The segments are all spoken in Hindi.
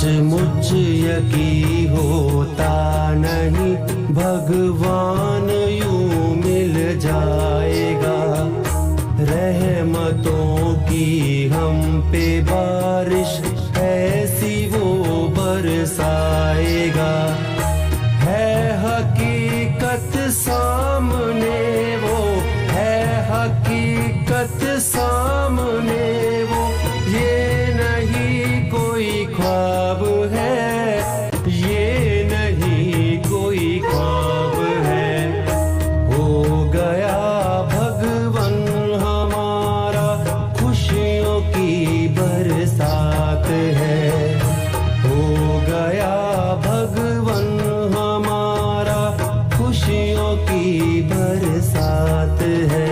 सचमुच यकी होता नहीं, भगवान यूं मिल जाएगा। रहमतों की हम पे बारिश ऐसी वो बरसाएगा। है हकीकत सामने वो, है हकीकत सामने वो, ये नहीं कोई ख्वाब है, ये नहीं कोई ख्वाब है। हो गया भगवन हमारा खुशियों की बरसात है। हो गया भगवन हमारा खुशियों की बरसात है।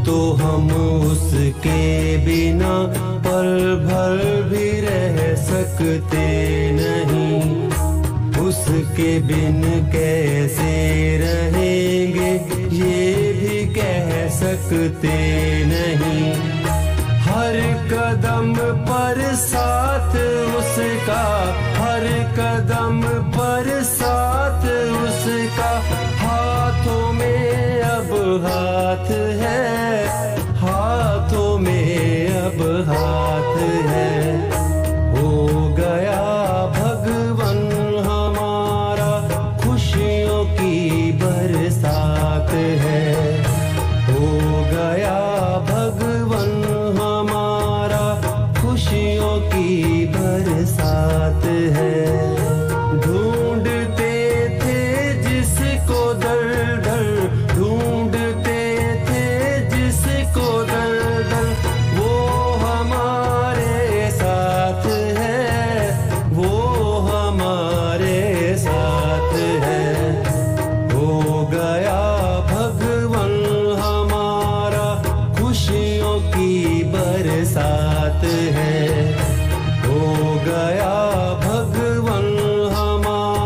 तो हम उसके बिना पल भर भी रह सकते नहीं, उसके बिन कैसे रहेंगे ये भी कह सकते नहीं। हर कदम पर साथ उसका, हर कदम पर साथ उसका, हाथों में अब हाथ है, हाथों में अब हाथ है। हो गया भगवन हमारा खुशियों की बरसात है। हो गया भगवन हमारा खुशियों की बरसात है। ढूंढते थे जिसको दर दर, ढूंढते थे जिसको दर दर, वो हमारे साथ है, वो हमारे साथ है। हो गया भगवन हमारा खुशियों की बरसात है। हो गया भगवन हमारा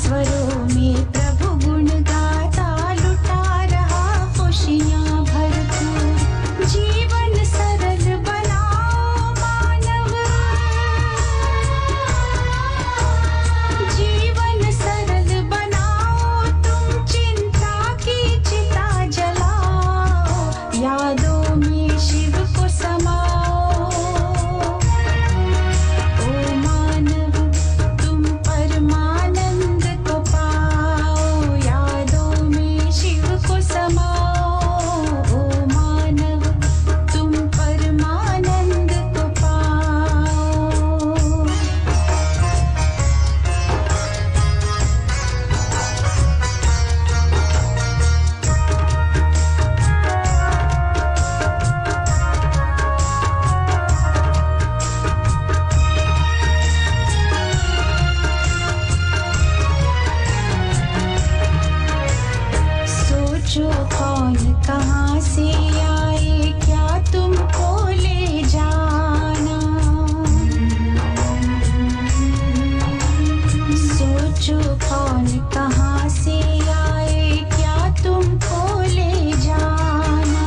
स्वरों में प्रभु गुण गाता लुटा रहा खुशियाँ भरपूर। जीवन सरल बनाओ मानव, जीवन सरल बनाओ, तुम चिंता की चिता जलाओ, यादों में शिव को समाओ। ओ मानव तुम परमानंद को पाओ, यादों में शिव को समाओ। ओ मानव तुम परमानंद को पाओ। सोचो कौन कहाँ से आए, क्या तुमको ले जाना। सोचो कौन कहाँ से आए, क्या तुमको ले जाना।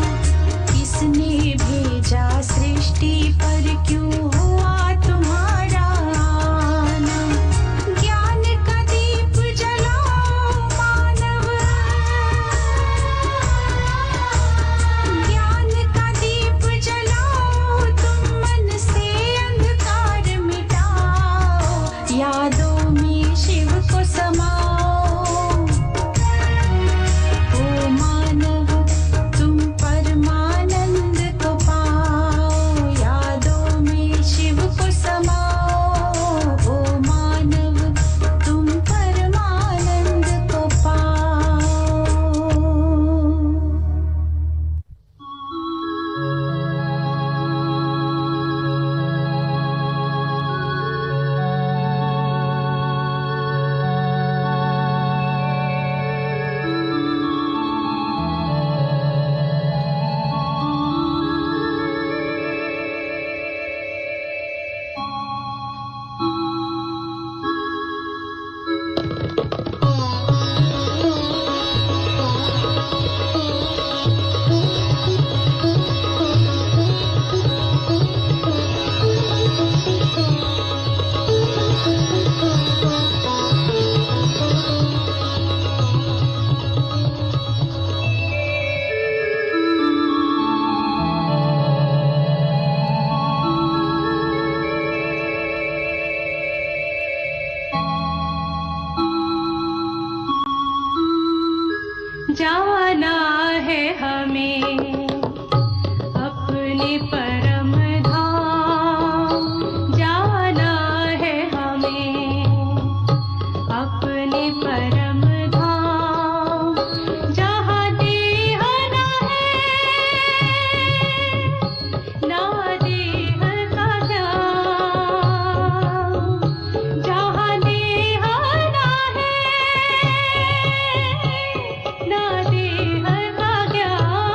किसने भेजा सृष्टि पर, क्यों हुआ तुम्हारा आना। ज्ञान का दीप जलाओ मानव, ज्ञान का दीप जलाओ, तुम मन से अंधकार मिटाओ, यादों में शिव को समाओ। ओ मानव तुम परमानंद को पाओ, यादों में शिव को समाओ। ओ मानव तुम परमानंद को पाओ। जाना है हमें अपने परम धाम, जाना है हमें अपने परम धाम, जहाँ देह ना है ना देह का ध्यान, जहाँ देह ना है ना देह का ज्ञान,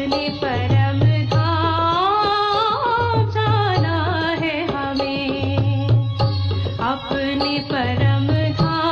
अपने परम धाम जाना है हमें, अपने परम धाम।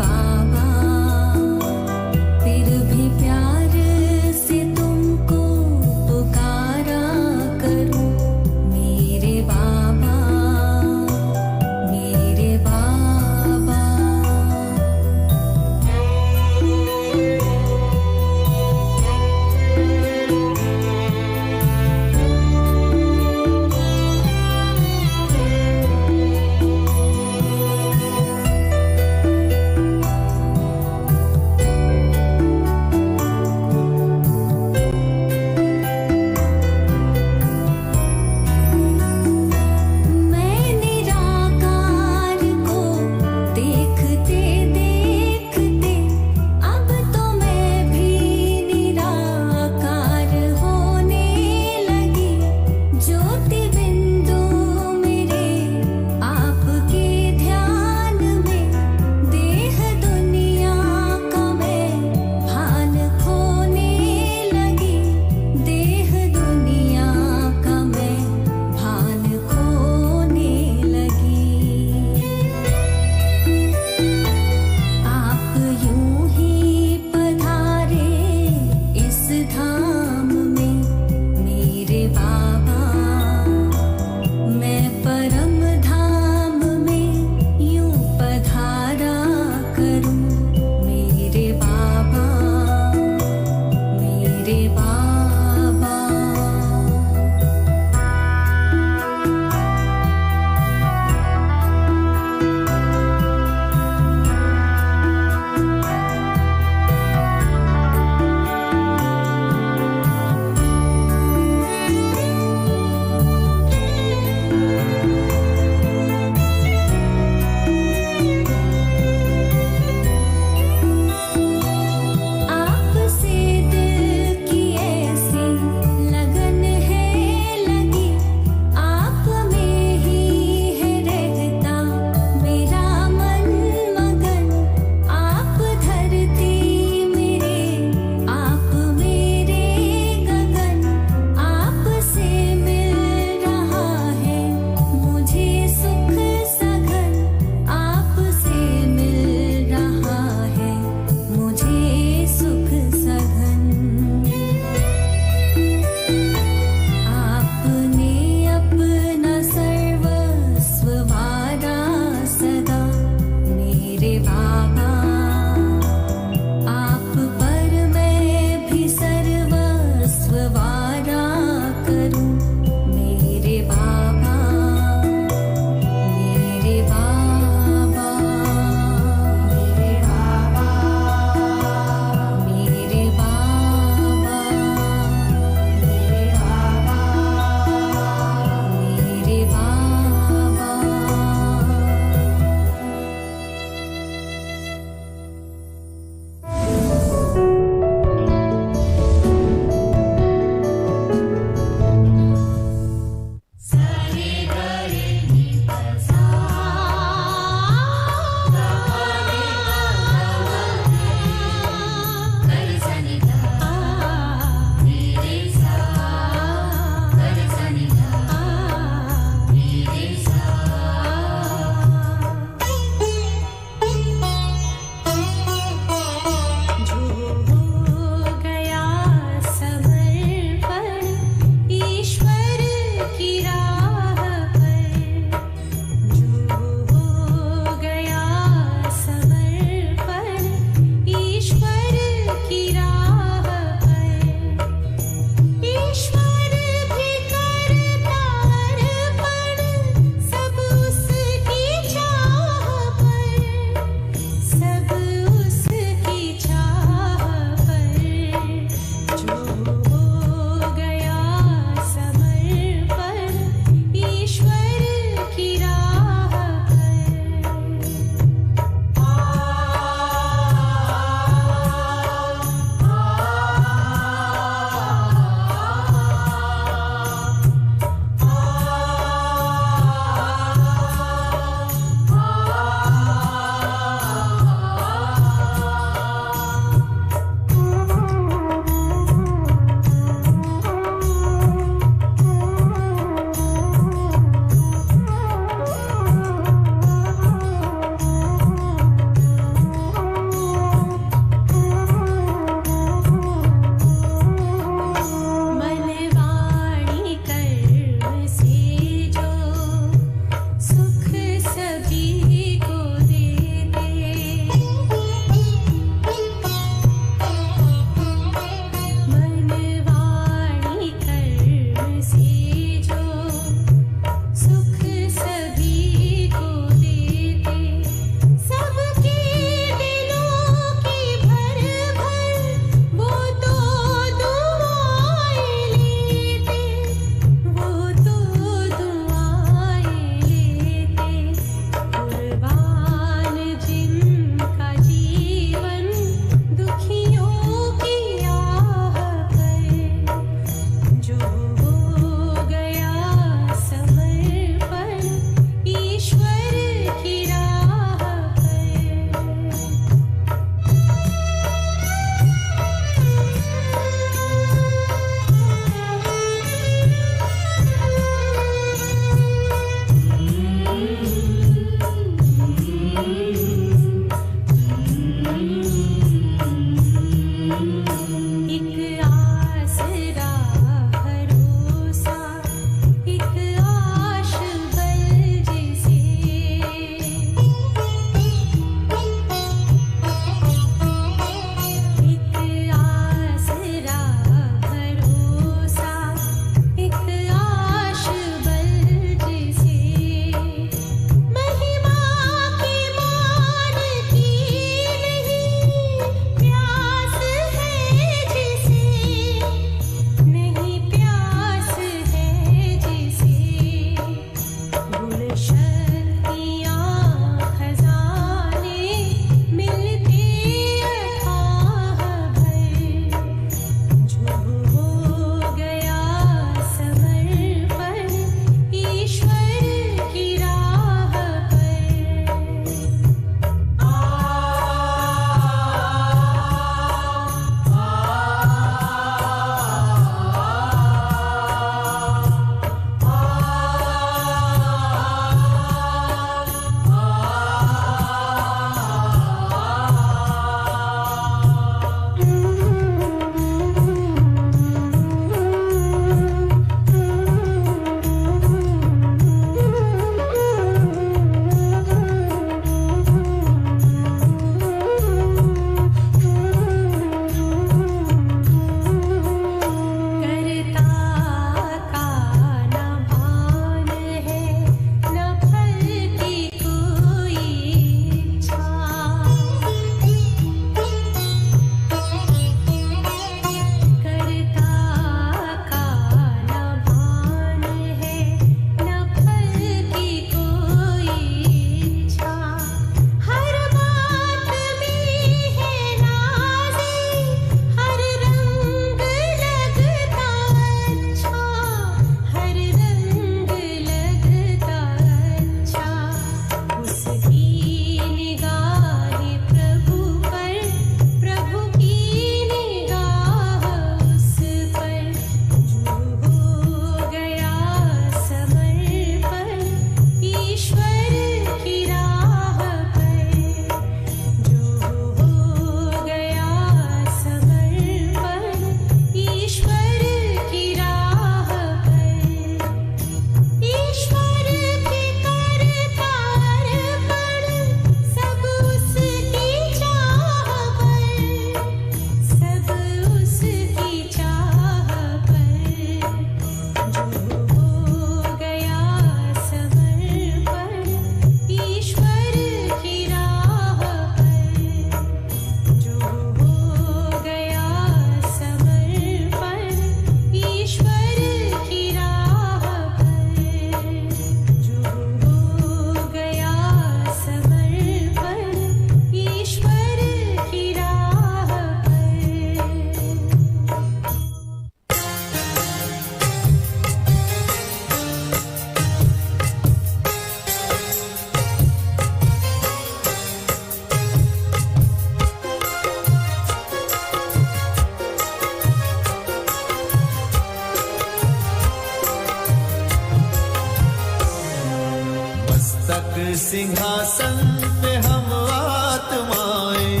मस्तक सिंहासन पे हम आत्माएं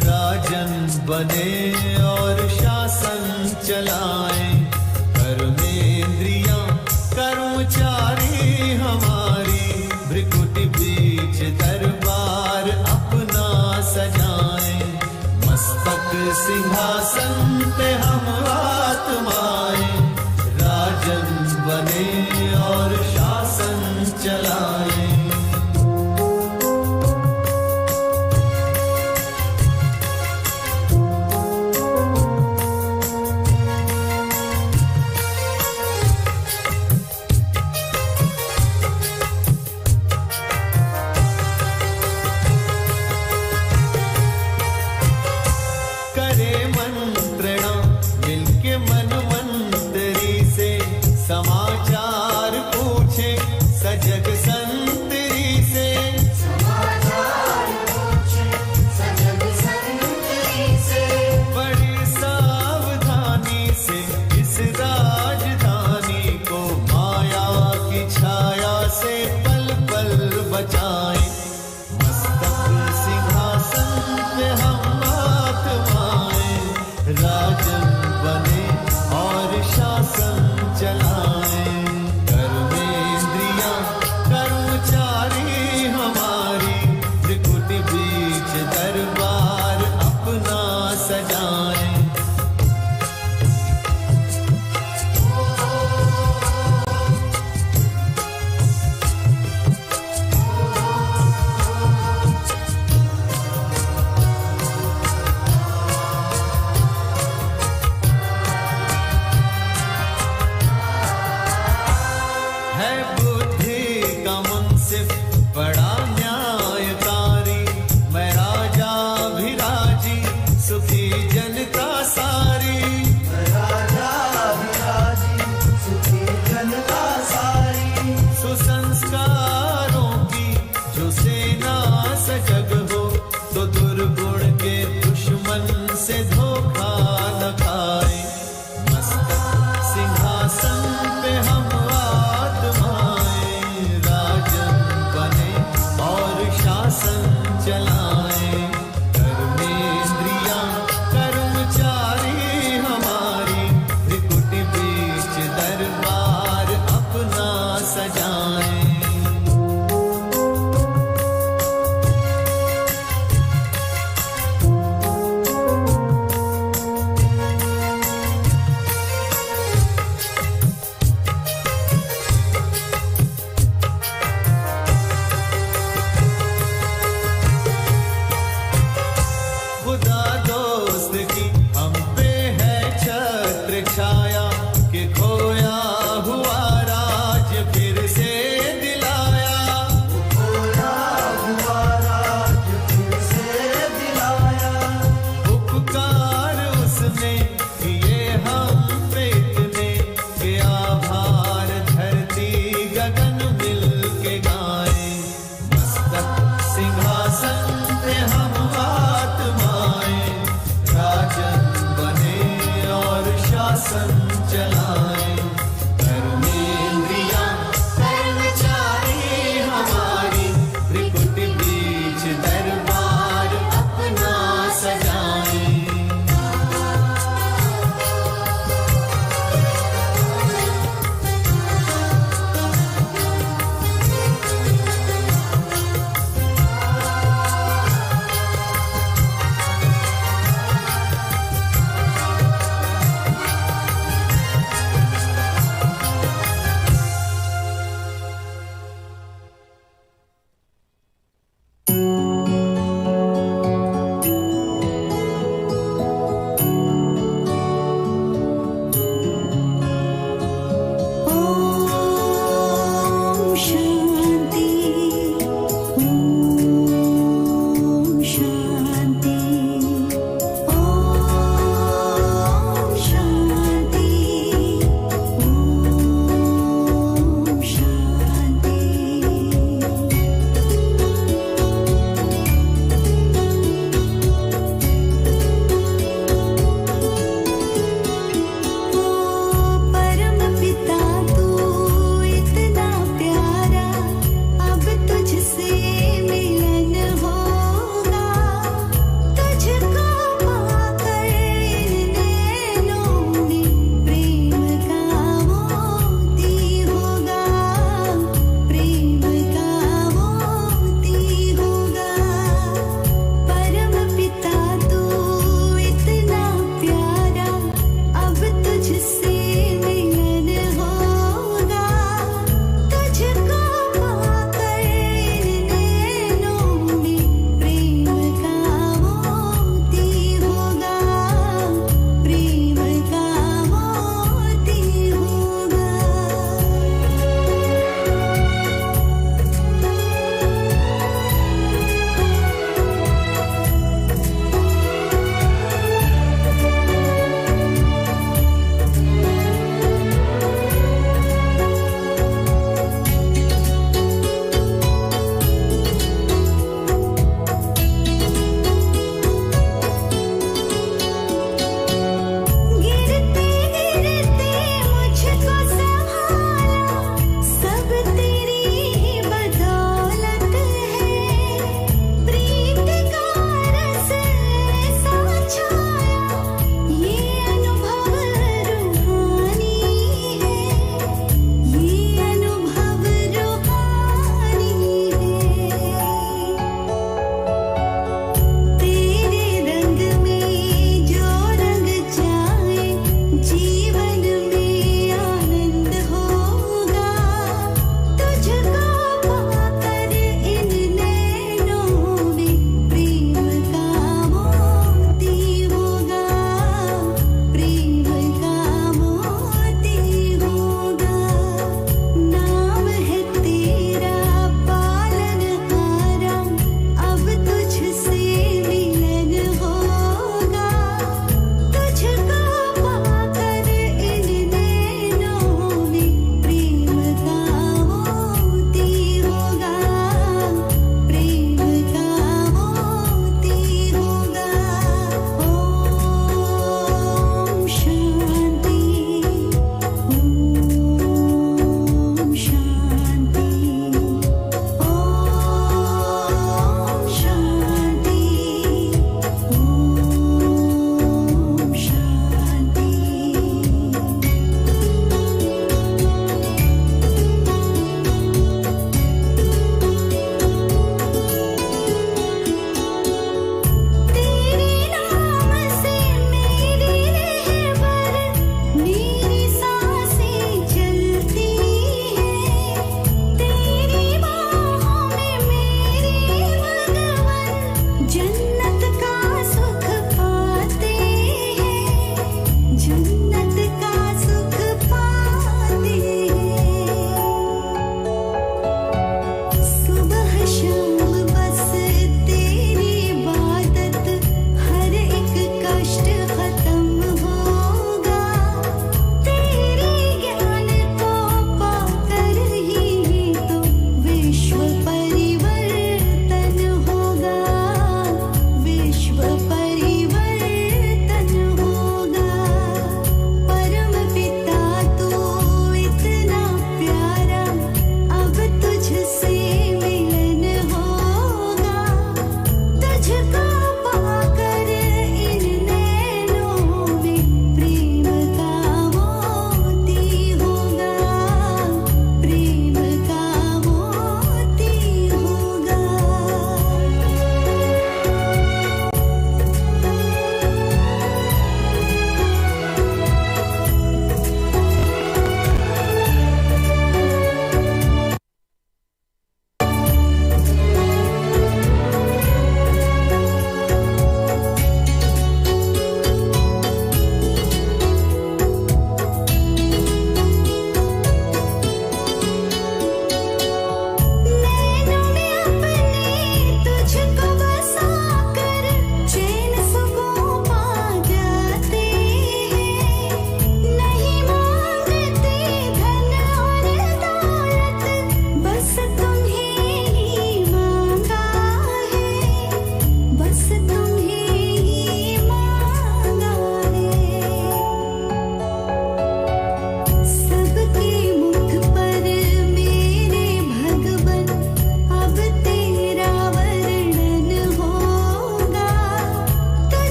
राजन बने और शासन चलाएं। कर्मेंद्रियां कर्मचारी हमारी भ्रिकुटी बीच दरबार अपना सजाएं। मस्तक सिंहासन पे हम आत्माएं राजन बने और शासन चलाएं। समाचार पूछे सजग संतरी से, समाचार पूछे सजग संतरी से। बड़ी सावधानी से इस राजधानी को माया की छाया से पल पल बचाएं। मस्तक सिंहासन पे हम आत्माएं राजन बने और शासन चलाएं। कर्मेंद्रियां कर्मचारी हमारी त्रिकुटी बीच दरबार अपना सजाएं।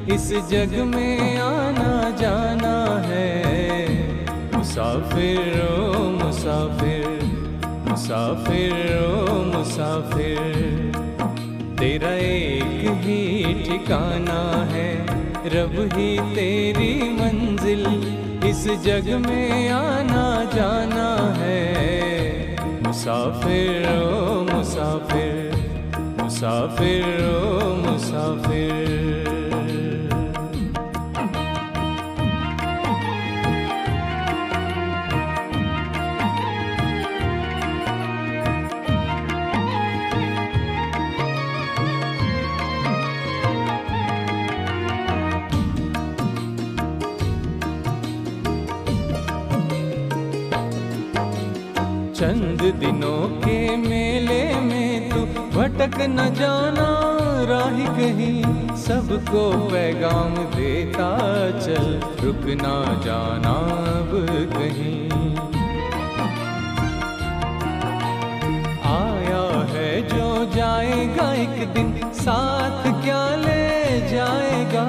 इस जग में आना जाना है। मुसाफिर ओ मुसाफिर, मुसाफिर ओ मुसाफिर, तेरा एक ही ठिकाना है, रब ही तेरी मंजिल, इस जग में आना जाना है। मुसाफिर ओ मुसाफिर, मुसाफिर ओ मुसाफिर। चंद दिनों के मेले में तू भटक न जाना राही कहीं, सबको पैगाम देता चल, रुक ना जाना अब कहीं। आया है जो जाएगा एक दिन, साथ क्या ले जाएगा।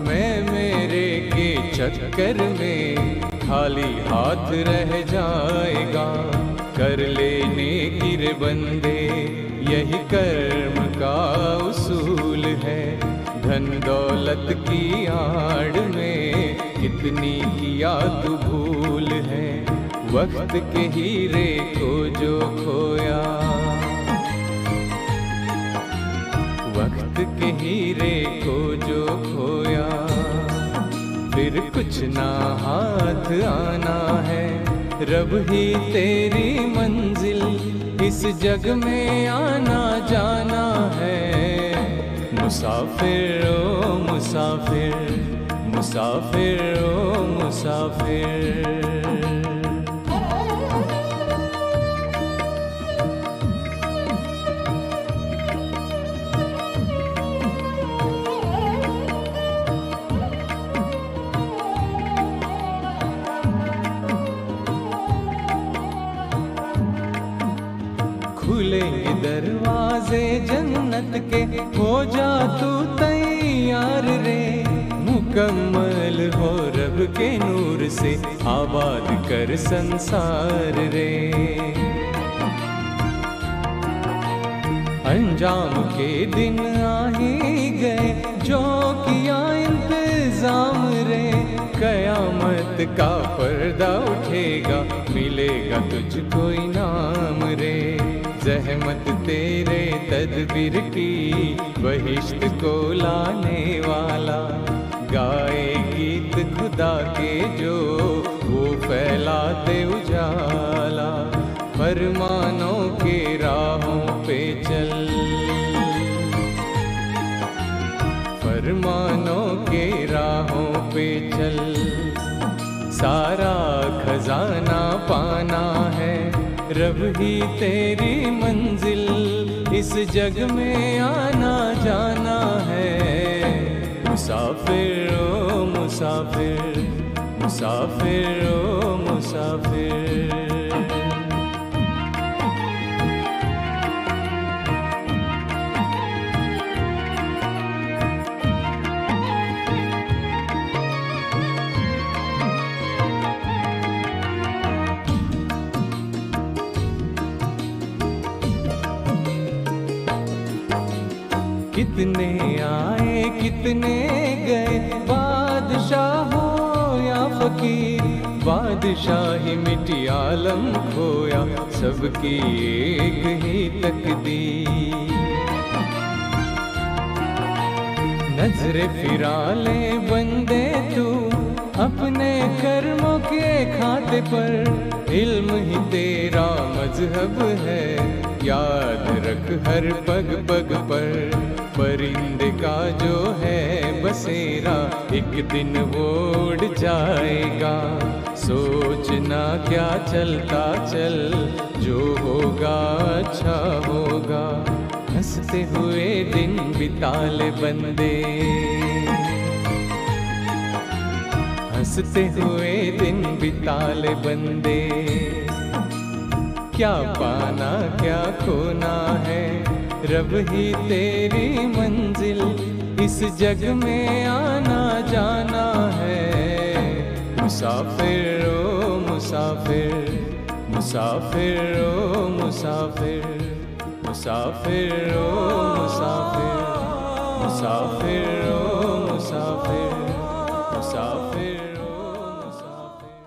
मैं मेरे के चक्कर में खाली हाथ रह जाएगा। कर लेने गिर बंदे यही कर्म का उसूल है। धन दौलत की आड़ में कितनी किया तू भूल है। वक्त के हीरे को जो खोया, वक्त के हीरे को जो खोया, फिर कुछ ना हाथ आना है। रब ही तेरी मंजिल, इस जग में आना जाना है। मुसाफिर ओ मुसाफिर, मुसाफिर ओ मुसाफिर। खुलेंगे दरवाजे जन्नत के, हो जा तू तैयार रे। मुकम्मल हो रब के नूर से, आबाद कर संसार रे। अंजाम के दिन आ ही गए, जो किया इंतजाम रे। कयामत का पर्दा उठेगा, मिलेगा तुझको इनाम रे। जहमत तेरे तदबीर की, बहिश्त को लाने वाला। गाए गीत खुदा के जो, वो फैलाते उजाला। फरमानों के राहों पे चल, फरमानों के राहों पे चल। सारा खजाना पाना है, रब ही तेरी मंजिल, इस जग में आना जाना है। मुसाफिर ओ मुसाफिर, मुसाफिर ओ मुसाफिर। कितने आए कितने गए, बादशाह हो या फकीर। बादशाही मिटी आलम खोया, सबकी एक ही तकदीर। नजरे फिरा ले बंदे तू, अपने कर्मों के खाते पर। इल्म ही तेरा मजहब है, याद रख हर पग पग पर। परिंदे का जो है बसेरा, एक दिन वो उड़ जाएगा। सोचना क्या चलता चल, जो होगा अच्छा होगा। हंसते हुए दिन बिता ले बंदे, हंसते हुए दिन बिता ले बंदे। क्या पाना क्या खोना है, रब ही तेरी मंजिल, इस जग में आना जाना है। मुसाफिर ओ मुसाफिर, मुसाफिर ओ मुसाफिर, मुसाफिर ओ मुसाफिर, मुसाफिर ओ मुसाफिर, मुसाफिर ओ मुसाफिर।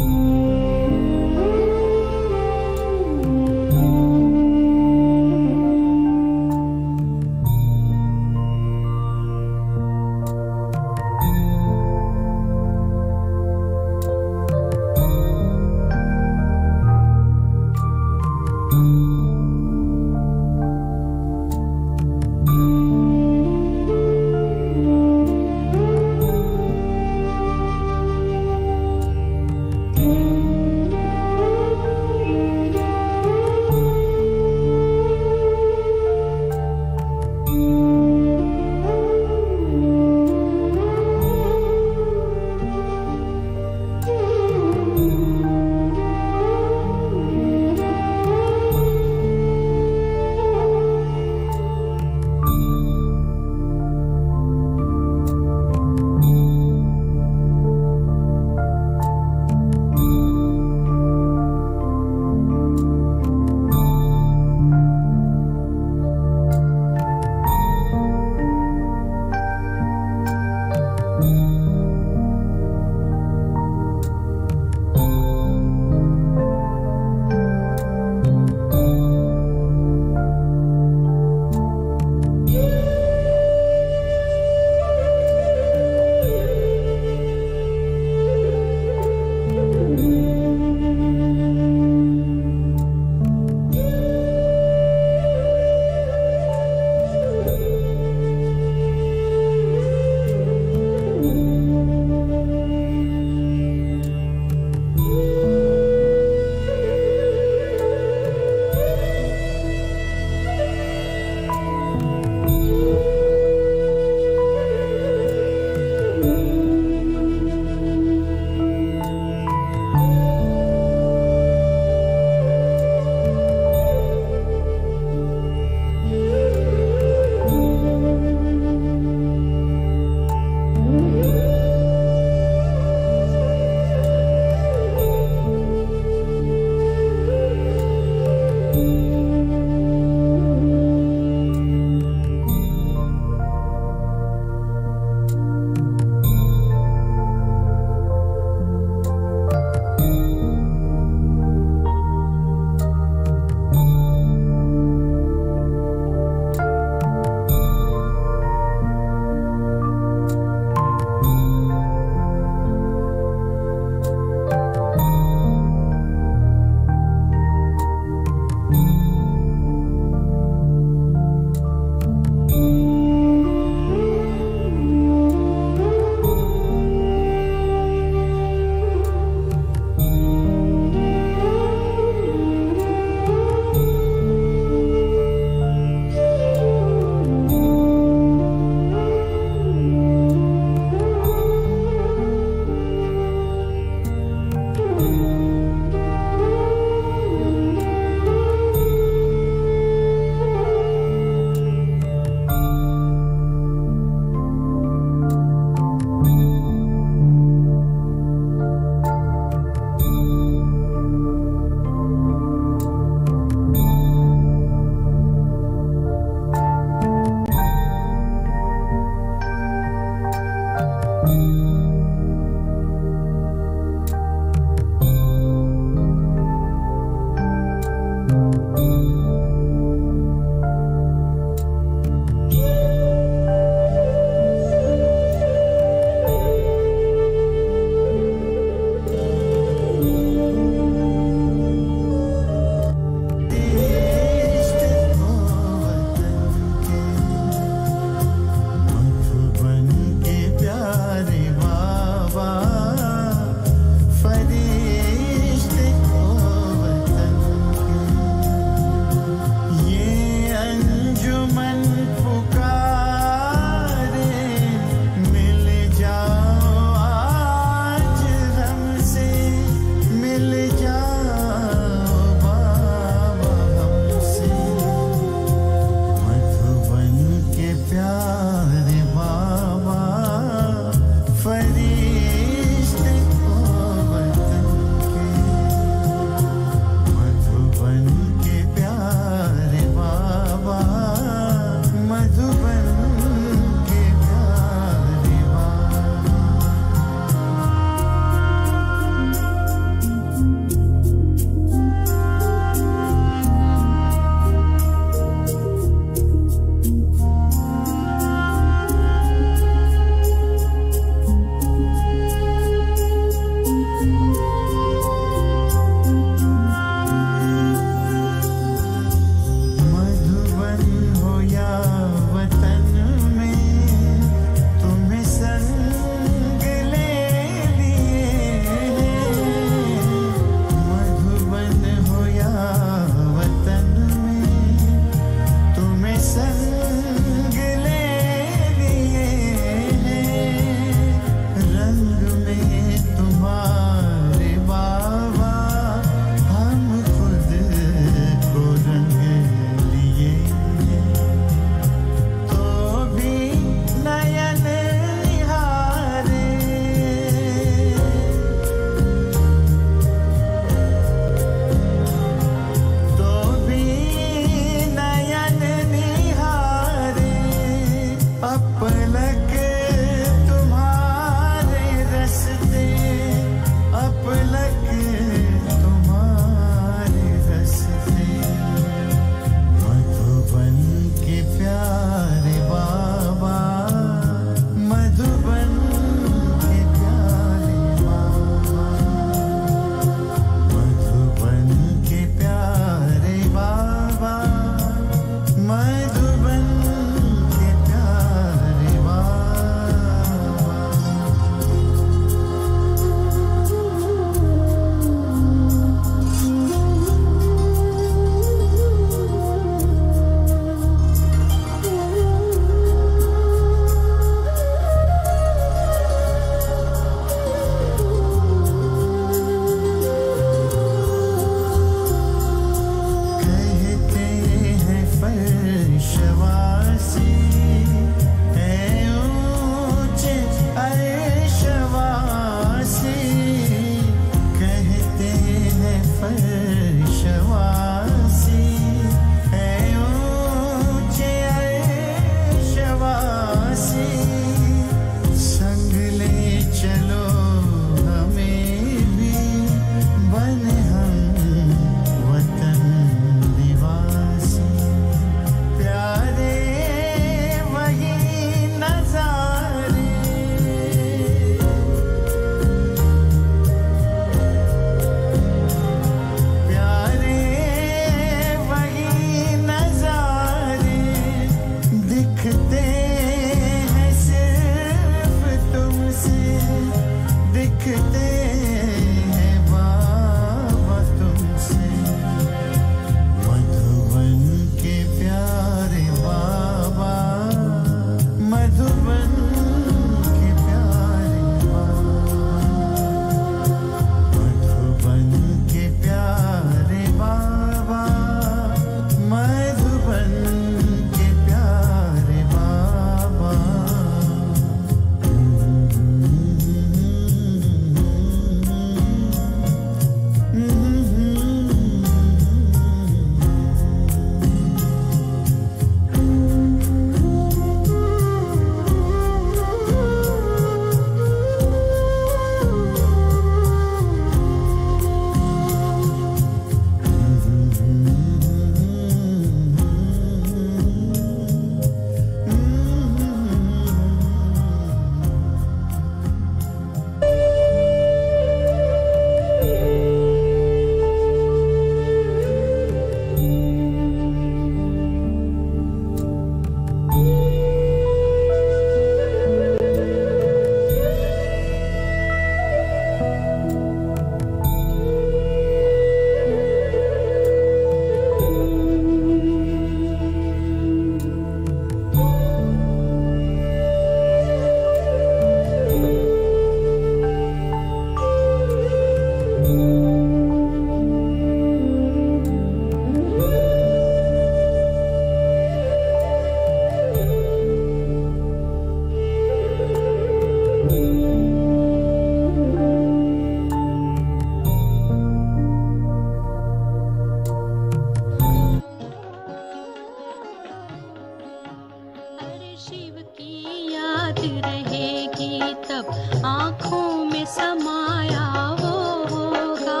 याद रहेगी तब आँखों में समाया वो होगा।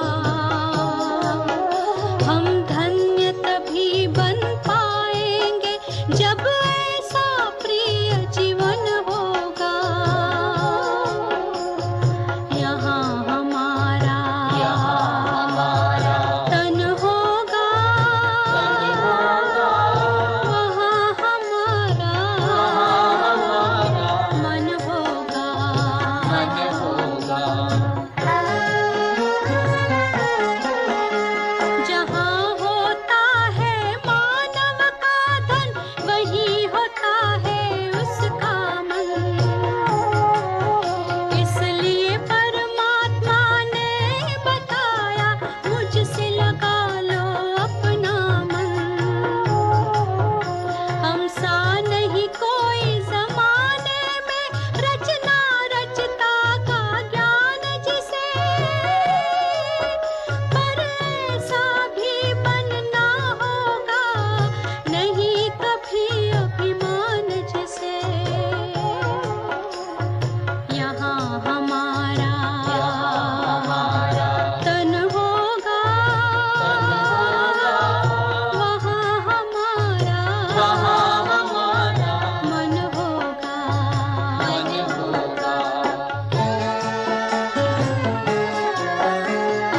हम धन्य तभी बन पाएंगे जब ऐसा प्रिय जीवन होगा। यहाँ हमारा तन होगा, वहाँ हमारा मन होगा। जहाँ होता है मानव का धन, वही होता है उसका मन। इसलिए परमात्मा ने बताया, मुझसे लगा लो अपना मन। हम सा नहीं कोई जमाने में, रचना रचता का ज्ञान जिसे, पर ऐसा भी बनना होगा नहीं कभी अभिमान जिसे। यहाँ हमारा तन होगा, वहाँ हमारा मन होगा।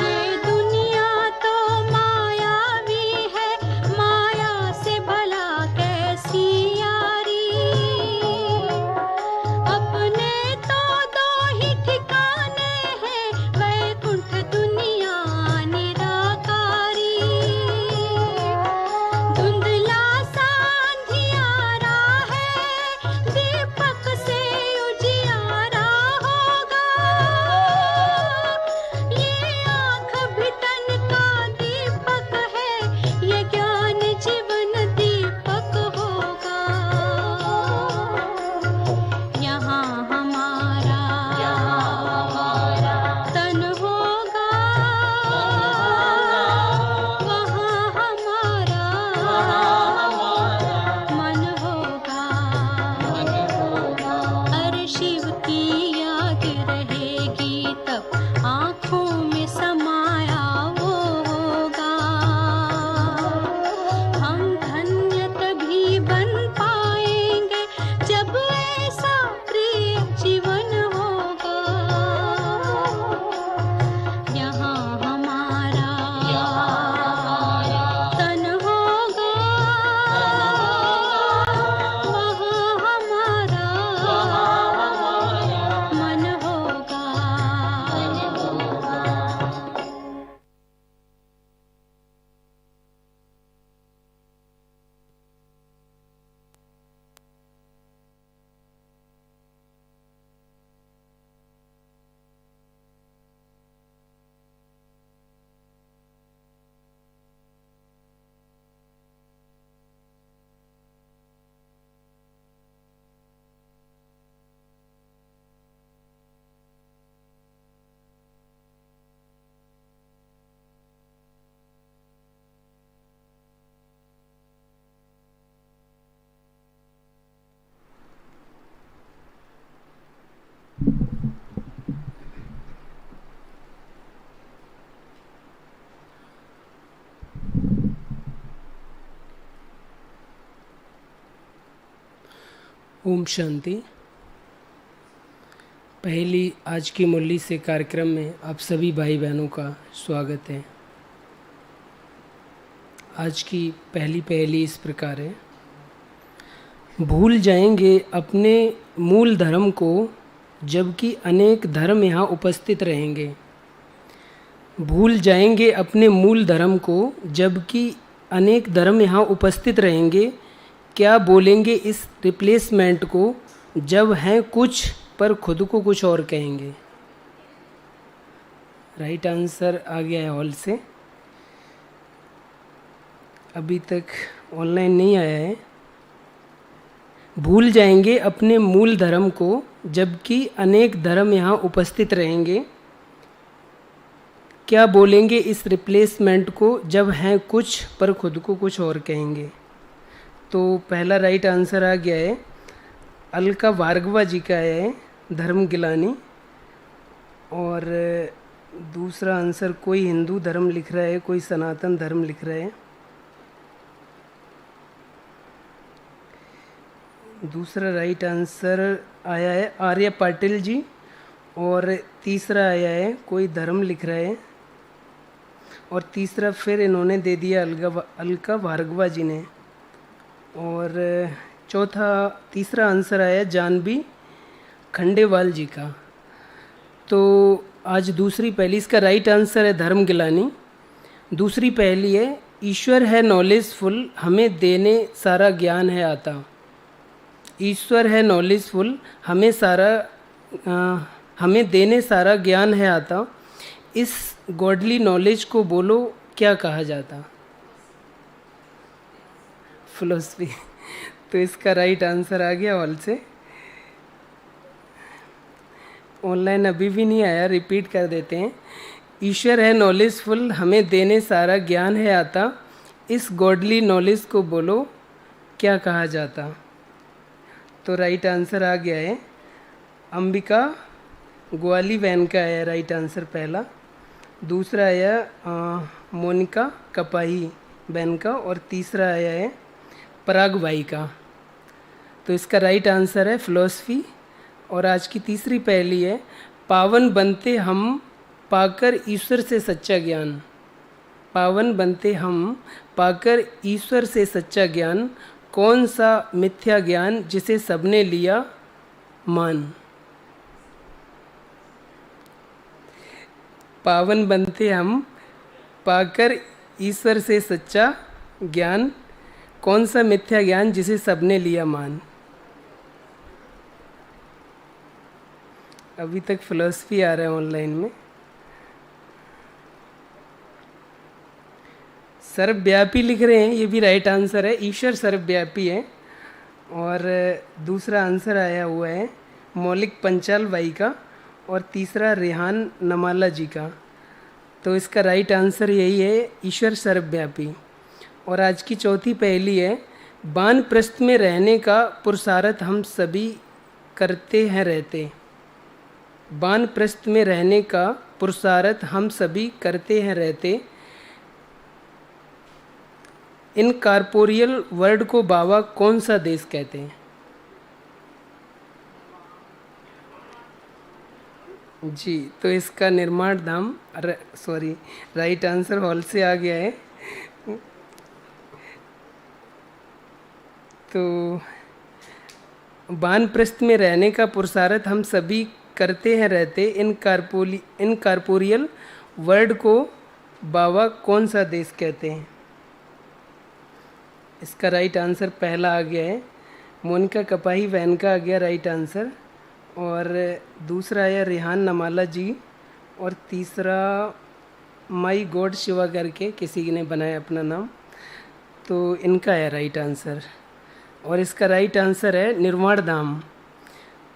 ये दुनिया तो मायावी है, माया से भला कैसी यारी। अपने तो दो ही ठिकाने हैं, वैकुंठ दुनिया निराकारी। धुंधला सा अंधियारा है, दीपक से उजियारा होगा। ये आँख भी तन का दीपक है, ये ज्ञान जीवन दीपक होगा। यहाँ हमारा तन होगा, वहाँ हमारा मन होगा। अरे शिव की याद रहेगी तब आँखों में समाया वो होगा। हम धन्य तभी बन पाएंगे जब ऐसा प्रिय जीवन होगा। यहाँ हमारा तन होगा, वहाँ हमारा मन होगा। ओम शांति। पहली आज की मुरली से कार्यक्रम में आप सभी भाई बहनों का स्वागत है। आज की पहली इस प्रकार है। भूल जाएंगे अपने मूल धर्म को, जबकि अनेक धर्म यहाँ उपस्थित रहेंगे। भूल जाएंगे अपने मूल धर्म को, जबकि अनेक धर्म यहाँ उपस्थित रहेंगे। क्या बोलेंगे इस रिप्लेसमेंट को, जब हैं कुछ पर खुद को कुछ और कहेंगे। राइट आंसर आ गया है हॉल से, अभी तक ऑनलाइन नहीं आया है। भूल जाएंगे अपने मूल धर्म को, जबकि अनेक धर्म यहाँ उपस्थित रहेंगे। क्या बोलेंगे इस रिप्लेसमेंट को, जब हैं कुछ पर खुद को कुछ और कहेंगे। तो पहला राइट आंसर आ गया है। अलका भार्गवा जी का है, धर्म गिलानी। और दूसरा आंसर कोई हिंदू धर्म लिख रहा है, कोई सनातन धर्म लिख रहा है। दूसरा राइट आंसर आया है आर्य पाटिल जी। और तीसरा आया है कोई धर्म लिख रहा है। और तीसरा फिर इन्होंने दे दिया अलका भार्गवा जी ने। और तीसरा आंसर आया जानवी खंडेवाल जी का। तो आज दूसरी पहली, इसका राइट आंसर है धर्म गिलानी। दूसरी पहली है ईश्वर है नॉलेजफुल, हमें देने सारा ज्ञान है आता। ईश्वर है नॉलेजफुल, हमें देने सारा ज्ञान है आता। इस गॉडली नॉलेज को बोलो क्या कहा जाता? फिलोसफी। तो इसका राइट आंसर आ गया हॉल से। ऑनलाइन अभी भी नहीं आया, रिपीट कर देते हैं। ईश्वर है नॉलेजफुल, हमें देने सारा ज्ञान है आता। इस गॉडली नॉलेज को बोलो क्या कहा जाता? तो राइट आंसर आ गया है अंबिका ग्वाली वैन का है राइट आंसर पहला। दूसरा आया मोनिका कपाही बहन का। और तीसरा आया है पराग भाई का। तो इसका राइट आंसर है फिलॉसफी। और आज की तीसरी पहेली है पावन बनते हम पाकर ईश्वर से सच्चा ज्ञान। पावन बनते हम पाकर ईश्वर से सच्चा ज्ञान, कौन सा मिथ्या ज्ञान जिसे सबने लिया मान? पावन बनते हम पाकर ईश्वर से सच्चा ज्ञान, कौन सा मिथ्या ज्ञान जिसे सबने लिया मान? अभी तक फिलॉसफी आ रहा है ऑनलाइन में। सर्वव्यापी लिख रहे हैं, ये भी राइट आंसर है। ईश्वर सर्वव्यापी है। और दूसरा आंसर आया हुआ है मौलिक पंचाल बाई का। और तीसरा रेहान नमाला जी का। तो इसका राइट आंसर यही है ईश्वर सर्वव्यापी। और आज की चौथी पहेली है वानप्रस्थ में रहने का पुरुषार्थ हम सभी करते हैं रहते। वानप्रस्थ में रहने का पुरुषार्थ हम सभी करते हैं रहते। इन कॉर्पोरियल वर्ड को बाबा कौन सा देश कहते हैं? जी, तो इसका निर्माण धाम, सॉरी राइट आंसर हॉल से आ गया है। तो वानप्रस्थ में रहने का पुरुषार्थ हम सभी करते हैं रहते। इन कॉर्पोरियल वर्ड को बाबा कौन सा देश कहते हैं? इसका राइट आंसर पहला आ गया है मोनिका कपाही वैन का आ गया राइट आंसर। और दूसरा आया रेहान नमाला जी। और तीसरा माई गॉड शिवा करके किसी ने बनाया अपना नाम। तो इनका है राइट आंसर। और इसका राइट आंसर है निर्वाण धाम।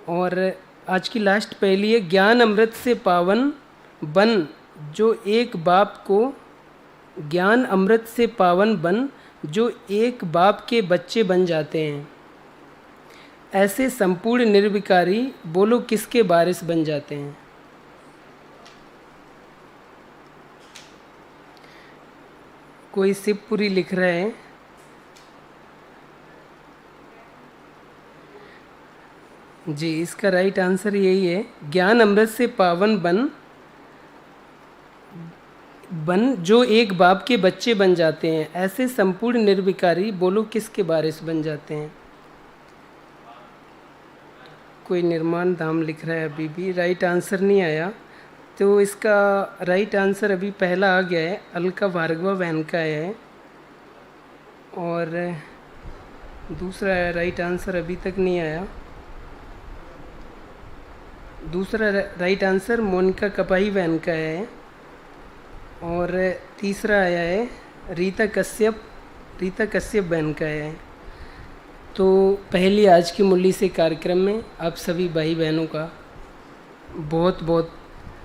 और आज की लास्ट पहेली है ज्ञान अमृत से पावन बन जो एक बाप को, ज्ञान अमृत से पावन बन जो एक बाप के बच्चे बन जाते हैं, ऐसे संपूर्ण निर्विकारी बोलो किसके वारिस बन जाते हैं? कोई शिवपुरी लिख रहा है। जी, इसका राइट आंसर यही है ज्ञान अमृत से पावन बन जो एक बाप के बच्चे बन जाते हैं, ऐसे संपूर्ण निर्विकारी बोलो किसके वारिस बन जाते हैं? कोई निर्माण धाम लिख रहा है, अभी भी राइट आंसर नहीं आया। तो इसका राइट आंसर अभी पहला आ गया है अलका भार्गवा वैन का है। और दूसरा राइट आंसर अभी तक नहीं आया। दूसरा right answer Monika Kapahi van का है। और तीसरा आया है रीता कश्यप बहन का है। तो पहली आज की मुरली से कार्यक्रम में आप सभी भाई बहनों का बहुत बहुत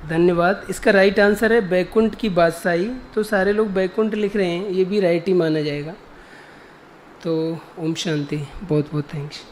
धन्यवाद। इसका राइट आंसर है बैकुंठ की बादशाही। तो सारे लोग बैकुंठ लिख रहे हैं, ये भी राइट ही माना जाएगा। तो ओम शांति, बहुत बहुत थैंक्स।